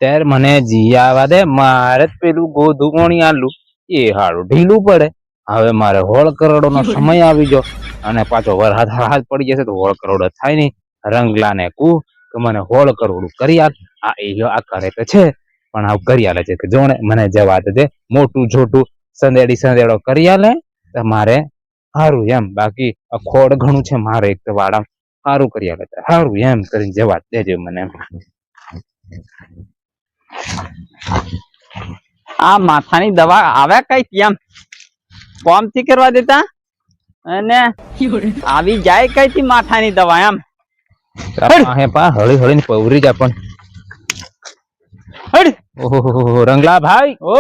ત્યારે મને જી આવા દે, મારે જ પેલું ગોધું આલું એ હારું ઢીલું પડે. હવે મારે હોળ કરોડો નો સમય આવી ગયો અને પાછો વરસાદ હાથ પડી જશે તો હોળ કરોડો થાય નહીં. રંગલા ને કુ કે મને હોળ કરોડું કરી આલ. આ કરે તો છે પણ આવું કરી આલે છે કે જોણે મને જવા દે, મોટું છોટું સંદેડો કરી આલે તો મારે સારું એમ. બાકી ખોડ ઘણું છે મારે એક તો વાડા સારું કરી આલે સારું એમ કરીને જવા દેજો મને. આ માથાની દવા આવે કઈ કેમ કોમ થી કરવા દેતા અને આવી જાય કઈ થી માથાની દવા એમ. હળી હળી ને પવરી જા પણ. ઓહો રંગલા ભાઈ ઓ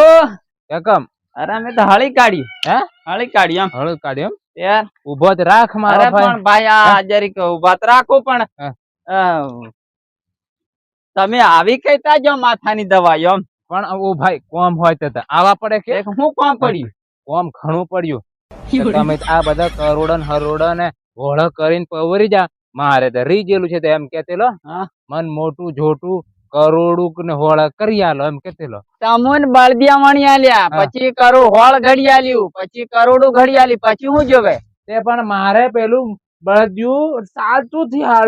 કેમ? અરે મેં તો હળી કાઢી. હે હળી કાઢી એમ? હળી કાઢી એમ યાર ઉભો જ રાખ મારો ભાઈ. પણ ભાઈ આ જરીક ઉભા તો રાખો પણ તમે આવી કઈ તાજો માથાની દવા એમ. પણ ઓ ભાઈ કોમ હોય તો આવા પડે કે હું કોમ પડ્યું? કોમ ઘણું પડ્યું. તમે આ બધા કરોડો ને હરોડો ને હોળ કરીને પવરી જા. મારે તો રહી ગયેલું છે એમ કેતેલો મન મોટું જોટું કરોડું ને હોળ કરી આલો એમ કેતેલો. તમોન બળદિયા મણી આલ્યા, પછી હોળ ઘડી આલ્યું, પછી કરોડું ઘડી આલી, પછી હું જોવે તે પણ મારે પેલું બળદિયું ચાલતું થી હાલ.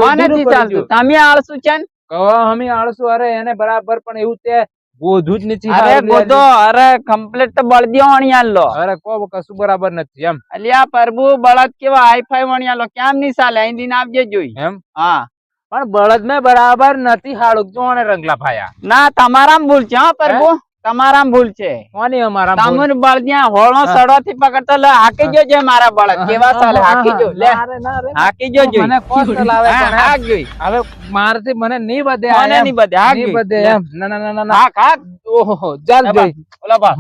તમે આળસુ છે ને કહો અમે આળસુ. અરે એને બરાબર પણ એવું તે ગોધું જ નથી. અરે ગોધો અરે કમ્પ્લીટ તો બળદિયો વણી આલો. અરે કો કશું બરાબર નથી એમ. અલ્યા પ્રભુ બળદ કેવા હાઈફાઈ વણી આલો કેમ ની ચાલે અહીં દિન આપજે જોઈ એમ. હા પણ બળદ મેં બરાબર નથી હાળું જોણે રંગલા ભાયા. ના તમારામાં ભૂલ છે. હા પ્રભુ તમારામાં ભૂલ છે. કોની અમારા? તમન બળદિયા હોળો સડો થી પકડતો લે હાકી જો જે મારા બળદ કેવા ચાલે હાકી જો લે હાકી જો જોઈ મને કોસ ચલાવે પણ હાક જોઈ. હવે મારથી મને નહીં બધે મને નહીં બધે હાક નહીં બધે એમ. ના ના ના ના હાક હાક. ઓહો ચાલ જોઈ ઓલા બા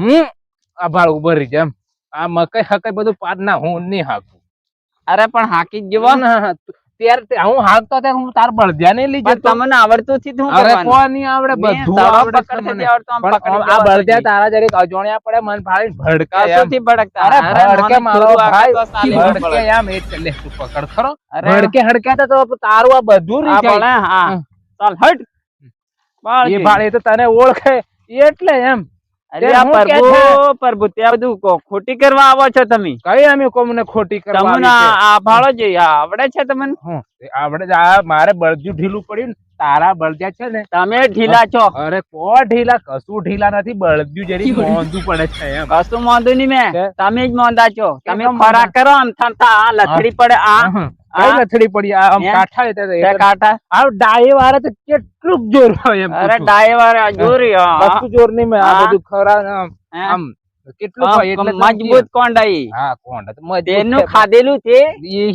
આ ભાળ ઉભર રહી જેમ આ મકઈ હકઈ બધું પાડ ના હું નહીં હાકું. અરે પણ હાકી જ જેવો ત્યારે હું હાકતો ત્યારે હું તાર બળદિયા નહીં લઈ જતો. તમને આવડતું થી હું અરે કોની આવડે બધું આવડે મને. આ બળદિયા તારા જરીક અજોણ્યા પડે મન ભાળી ભડકા એમ. થી ભડકતા. અરે ભડકે મારો ભાઈ ભડકે એમ એ લે તું પકડ ખરો. ભડકે હડકે તો તારું આ બધું રહી જાય. હા ચાલ હટ એ ભાળી તો તને ઓળખે એટલે એમ. પ્રભુ ત્યાં બધું ખોટી કરવા આવો છો તમે? કઈ અમે કોમને ખોટી કરવા તમને આ ભાળો જે આવડે છે તમને? આવડે મારે બળદિયું ઢીલું પડ્યું ને તારા બળદિયા છે ને તમે ઢીલા છો. અરે કો ઢીલા કશું ઢીલા નથી. બળદિયું જરી મોંધું પડે છે એમ. કશું મોંધું નહીં મેં તમે જ મોંધા છો. તમે ખોરાક કરો આમ થમતા આ લથડી પડે આ કઈ લથડી પડી આમ કાઠા કાંઠા આ ડાય વાળા તો કેટલું જોર હોય એમ. અરે ડાય વાળા જોરી કશું જોર નહીં મેં આ બધું ખરા આમ કેટલું હોય એટલે મજબૂત કોંડાઈ. હા કોંડા તેનું ખાધેલું છે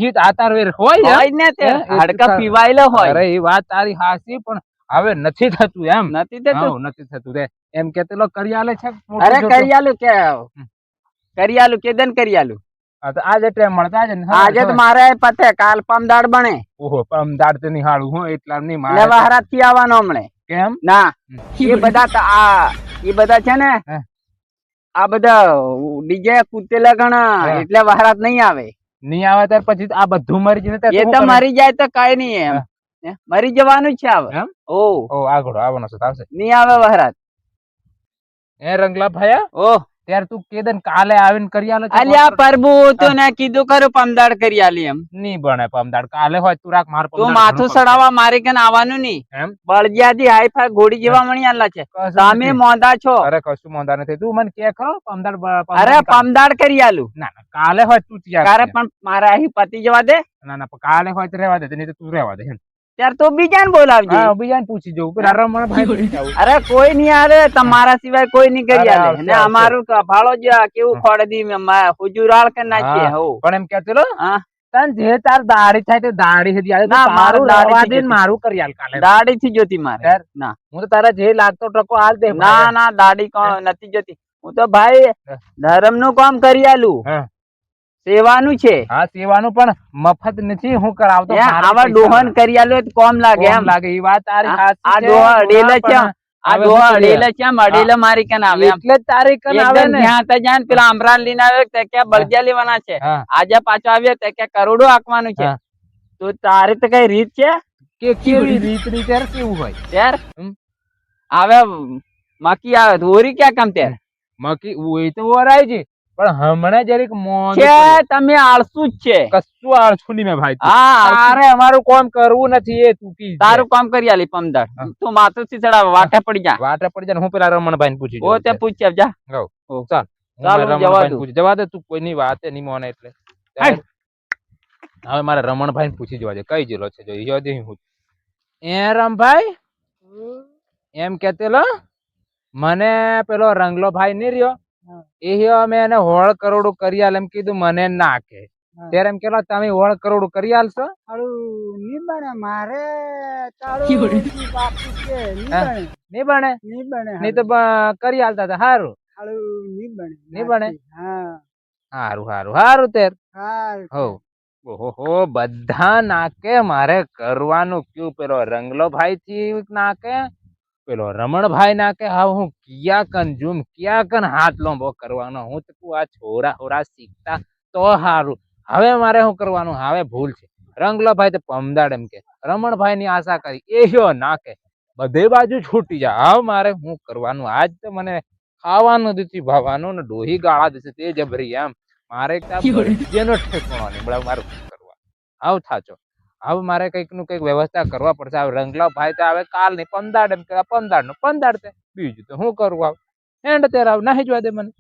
એ આતાર વેર હોય ને તે હાડકા પીવાયેલો હોય. અરે એ વાત તારી હાસી પણ હવે નથી થતું એમ. નથી થતું નથી થતું રે એમ કેતેલો કરિયાલે છે. અરે કરિયાલું કે કરિયાલું કેદન કરિયાલું આજે ટાઈમ મળતા છે. આજે તો મારે પતે કાલ પમદાડ બને. ઓહો પમદાડ તો નિહાળું હું એટલા નહીં મારે વહારાત થી આવવાનો હમણે. કેમ? ના એ બધા એ બધા છે ને આ બધા ડીજે કૂદેલા ઘણા એટલે વહારાત નહીં આવે. નહીં આવે ત્યાર પછી આ બધું મરી જશે. એ તો મરી જાય તો કઈ નહીં એમ મરી જવાનું જ છે. આવે ઓ આગળ આવવાનો છે આવશે નહીં આવે વહારાત. એ રંગલા ભાયા ઓહ ત્યારે તું કેદન કાલે આવીને કરી આલે. અલ્યા પ્રભુ તું ને કીધું ખરું પમદાડ કરી આલી એમ. નહીં બને પમદાડ કાલે હોય તું રાખ માર તું માથું સડાવવા મારી કે આવવાનું નહીં એમ. બળદિયાથી હાઈફાઈ ઘોડી જેવા મણી આલા છે. તમે મોંધા છો. અરે કશું મોંધા નથી. તું મને કે ખરો પમદાડ. અરે પમદાડ કરી આલું. ના ના કાલે હોય તું ત્યારે પણ મારા અહીં પતિ જવા દે. ના ના કાલે હોય તો રહેવા દે નહીં તો તું રહેવા દે. ત્યારે તો બીજાને બોલાવજે. બીજાને પૂછી જવું. અરે કોઈ નહીં આવે તમારા સિવાય કોઈ નહીં કરી આલે ને અમારું ભાળો જ કેવું ખોડી હુજુરાળ કે નાખીએ. પણ એમ કેતેલો તન જે તાર દાઢી થાય તે દાઢી થી આવે. મારું દાવા દે મારું કરી આલ કાલે. દાઢી થી જોતી મારે ના. હું તો તારા જે લાગતો ટકો હાલ દે. ના ના દાઢી કોણ નથી જોતી. હું તો ભાઈ ધર્મ નું કામ કરી આલું. સેવાનું છે. હા સેવાનું પણ મફત નથી હું કરાવતો. આવા ડોહન કરી આલું કોમ લાગે એમ લાગે. એ વાત તારી આ ડોહા અડેલે છે. આ ડોહા અડેલે છે અડેલે મારી કન આવે એમ. એટલે તારી કન આવે ને ત્યાં તો જાન પેલા અમરાન લઈને આવ્યો તે કે બળદિયા લેવાના છે. આજે પાછો આવ્યો તે કે કરોડો આંકવાનું છે. તો તારે તો કઈ રીત છે કે કેવી રીત ની ત્યારે કેવું હોય યાર? આવે મકી આવે તો ઓરી ક્યાં કામ તે મકી હોય તો વરાય છે પણ હમણાં જરીક મોંઘું છે પડ્યું. તમે આળસુ જ છે કશું આળસું નહીં મેં ભાઈ તું. હા આળસુ. તારે અમારું કામ કરવું નથી એ તૂટી જાય. તારું કામ કરી આલી પમદાર હા. તું માથું થી ચડાવ વાટે પડી જા વાટે પડી જાય ને હું પેલા રમણભાઈ ને પૂછી ઓ તે પૂછી આવ જા ચાલ ઓ. ચાલ ચાલ, હું જવા દઉં. જવા દે તું કોઈની વાતે નહીં મોને એટલે હાય. હવે મારે રમણભાઈ પૂછી જોવા છે કઈ જિલ્લો છે જો ઈ જોવા દે હું એ રમભાઈ એમ કેતેલો મને પેલો રંગલો ભાઈ નહીં રહ્યો એ રહ્યો અમે એને હોળ કરોડું કરી આલ એમ કીધું મને ના કે ત્યારે એમ કેલો તમે હોળ કરોડું કરી આલશો નહીં બને મારે નહીં બને નહીં તો કરી આલતા હતા સારું નહીં બને સારું સારું સારું તેર હો ઓહો બધા નાકે મારે કરવાનું કયું પેલો રંગલો ભાઈ થી નાકે પેલો રમણભાઈ નાકે હા હું ક્યાં કન હાથ લોંબો કરવાનો હું તો આ છોરા હોરા શીખતા તો સારું હવે મારે શું કરવાનું હવે ભૂલ છે રંગલો ભાઈ તો પમદાડ એમ કે રમણભાઈ ની આશા કરી એહ્યો નાકે બધે બાજુ છૂટી જાય હવે મારે શું કરવાનું આજ તો મને ખાવાનું દીધી ભાવાનું ને ડોહી ગાળા દીધી તે જબરી એમ મારે જેનો ઠેકવાનો નહીં બરાબર મારું શું કરવા આવ થાચો હવે મારે કંઈક નું કંઈક વ્યવસ્થા કરવા પડશે હવે રંગલા ભાઈ તો આવે કાલ નહીં પમદાડ એમ કે પમદાડ નું પમદાડ તે બીજું તો શું કરવું આવ એન્ડ તેર આવ નાહી જવા દે મને